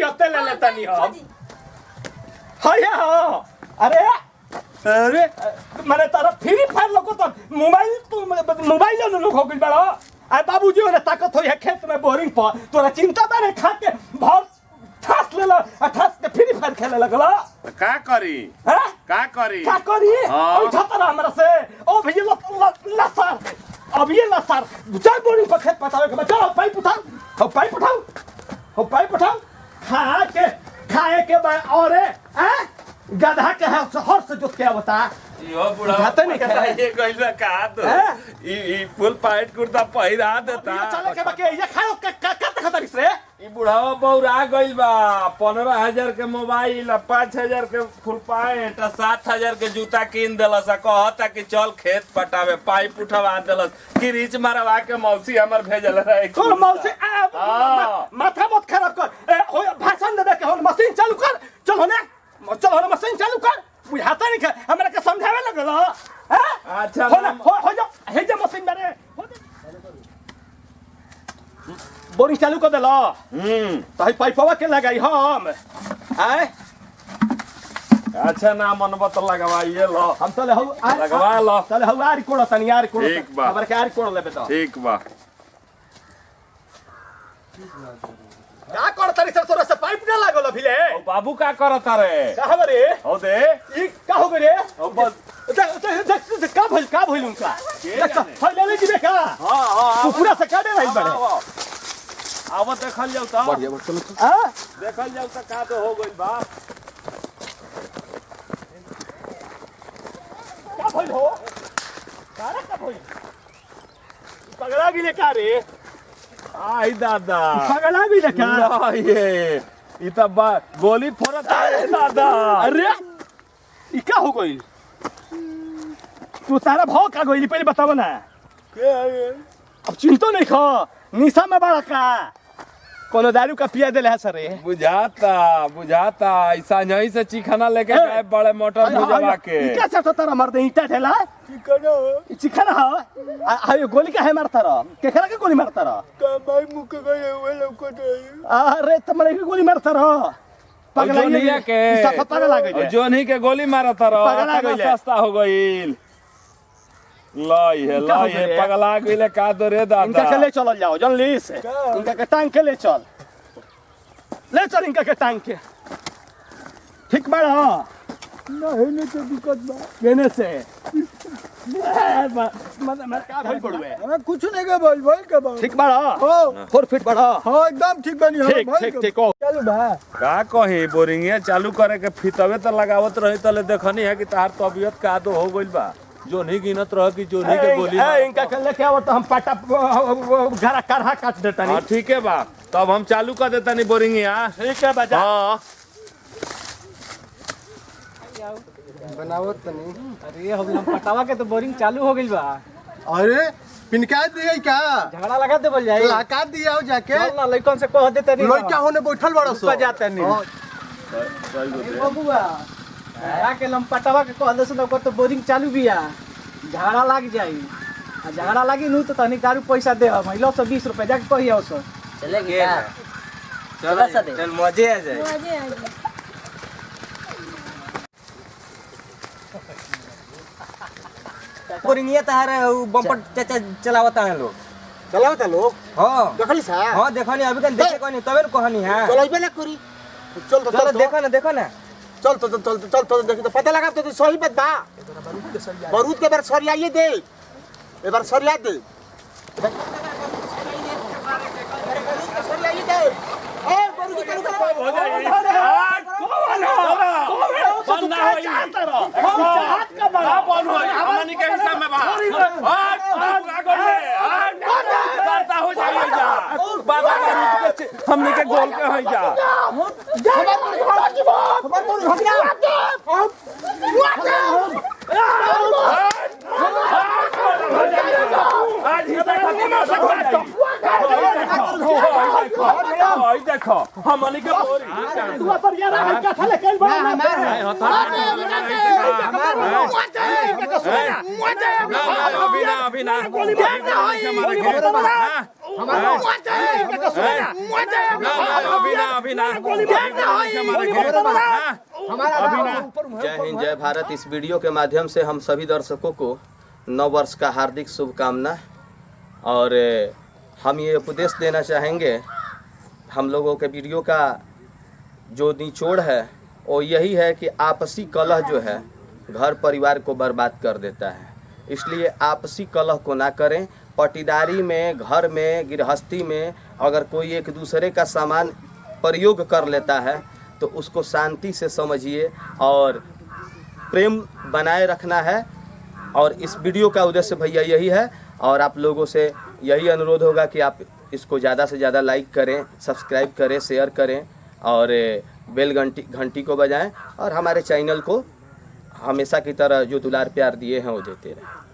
पियते ले लेता नहीं हम हाया हो अरे अरे माने तारा फ्री फायर लोग तो मोबाइल तू मोबाइल ले लोग हो गइल बड़ा आ बाबूजी ने ताकत होई है खेत में बोरिंग पर तोरा चिंता बारे खा के बहुत ठास ले लो ठास के फ्री फायर खेले लगला का करी हैं का करी ओइ छतरा हमरा से ओ भैया लसार अब ये लसार चल बोरिंग पर खेत पटावे के बचाओ पाइप उठाओ खाए के बाद और हैं गधा के हर से जोत के बता यो बुढ़ा खाते नहीं खाए ये कइला का तो ई फुल पैंट कुर्ता पहिरा देता चले के बाकी ये खाओ का खतरिस रे ई बुढ़ावा बौरा गइल बा 15,000 के मोबाइल 5,000 के फुल पैंट 7,000 के जूता किन देलस कहता कि चल खेत पटावे पाइप उठवा देलस कि रिच मारवा के मौसी हमर भेजल रहे कौन मौसी माथा मत खराब कर हो भाषण दे के हो मशीन चालू कर चल होने मशीन चालू कर बुझाता नहीं हमरा के समझावे लगल हैं अच्छा हो जा हे जे मशीन मारे बोरिंग चालू कर देला तो ही पाइपवा के लगाई हम हैं अच्छा ना मनबा तो लगवाइए लो हम चले हो लगवा लो चले हो आरी कोड़ तनी यार कोड़ ठीक बा हमरा के आरी कोड़ लेबे तो ठीक बा का कर तरी सर तोरा से पाइप ना लागल अभी ले ओ बाबू का करत रे का रे हो दे ई का हो रे ओ बस देख का भइल उनका देख फैले ले दिबे का हां पूरा से काटे रही बड़े आव देखल जाऊ त बढ़िया चलो हां देखल जाऊ त का तो हो गइल बा का भइल हो का भइल पगला गिले का रे आई दादा पगला भी देखा ये ई त गोली फोड़त है दादा अरे ई का हो गइल तू तारा भाव का गइली पहले बताव ना के अब चिंतो नहीं खा निशा में बड़ा का कोनो दारू का पिया देले है सर बुझाता ऐसा नहीं से चिखाना लेके गए बड़े मोटर बुझवा के ई का सब तारा मार दे ईटा ठेला चिखाना है आ गोली का है मारता रह केकरा के गोली मारता रह का भाई मुख के गए वो लोग को अरे तमरे के गोली मारता रह पगला नहीं के सब पगला गइल जो नहीं के गोली मारता रह पगला गइल सस्ता हो गइल लाई है पगला गइले का दो रे दादा इनका के ले चल जाओ जल्दी से इनका के टांग के ले चल इनका के टांग के ठीक बड़ा नहीं तो दिक्कत बा केने से मत का भइल पड़वे हमें कुछ नहीं के बोल के बोल ठीक बड़ा हो 4 फीट बड़ा हां एकदम ठीक बनी हो ठीक हो चलो बा का कही बोरिंग चालू करे के फितवे त लगावत रही तले देखनी है कि तार तबियत का दो हो गइल बा जो नहीं गिनत रह कि जो नहीं के गोली इनका के लेके आवत तो हम पाटा घरा करहा काट देता नहीं ठीक है बा तब हम चालू कर देता नहीं बोरिंग यहाँ ठीक है बजा हाँ बनावत तो नहीं अरे हम पटावा के तो बोरिंग चालू हो गइल बा अरे पिनका दिए क्या झगड़ा लगा दे बोल जाई लगा दिया हो जाके चल ना लइकन से कह देते नहीं लइका होने बैठल बड़ा सो जाते नहीं बबुआ झगड़ा के लम पटावा के कह दे सुन ओकर तो बोरिंग चालू बिया झगड़ा लाग जाई आ झगड़ा लागी नु तो तनी दारू पैसा दे हम लो 20 रुपया जाके कहियो सो चलेंगे चल मजे आ जाए बोरिंगिया तार बम्पर चाचा चलावता है लोग चलावता लोग हां देखली सा हां देखनी अभी कन देखे कोनी तबे न कहनी है चलाइबे ना करी चल तो चलो देखो ना चल तो देखी तो पता लगा तो सही बात बा बारूद के बार सरियाइए दे एक बार सरिया दे सरियाइए दे ए बारूद के हो जाएगी बंद ना होई हम चाहत का बड़ा बंद होई हमनी के हिसाब में बा करता हो जाइए जा बाबा हमनी के गोल के होई जा आज हिस्सा खत्म हो सकता है देखो हमनी के बोरी पर यार का थले कल बड़ा अभी ना जय हिंद जय भारत। इस वीडियो के माध्यम से हम सभी दर्शकों को नव वर्ष का हार्दिक शुभकामना। और हम ये उपदेश देना चाहेंगे, हम लोगों के वीडियो का जो निचोड़ है वो यही है कि आपसी कलह जो है घर परिवार को बर्बाद कर देता है। इसलिए आपसी कलह को ना करें। पटीदारी में, घर में, गृहस्थी में अगर कोई एक दूसरे का सामान प्रयोग कर लेता है तो उसको शांति से समझिए और प्रेम बनाए रखना है। और इस वीडियो का उद्देश्य भैया यही है। और आप लोगों से यही अनुरोध होगा कि आप इसको ज़्यादा से ज़्यादा लाइक करें, सब्सक्राइब करें, शेयर करें और बेल घंटी को बजाएं और हमारे चैनल को हमेशा की तरह जो दुलार प्यार दिए हैं वो देते रहें।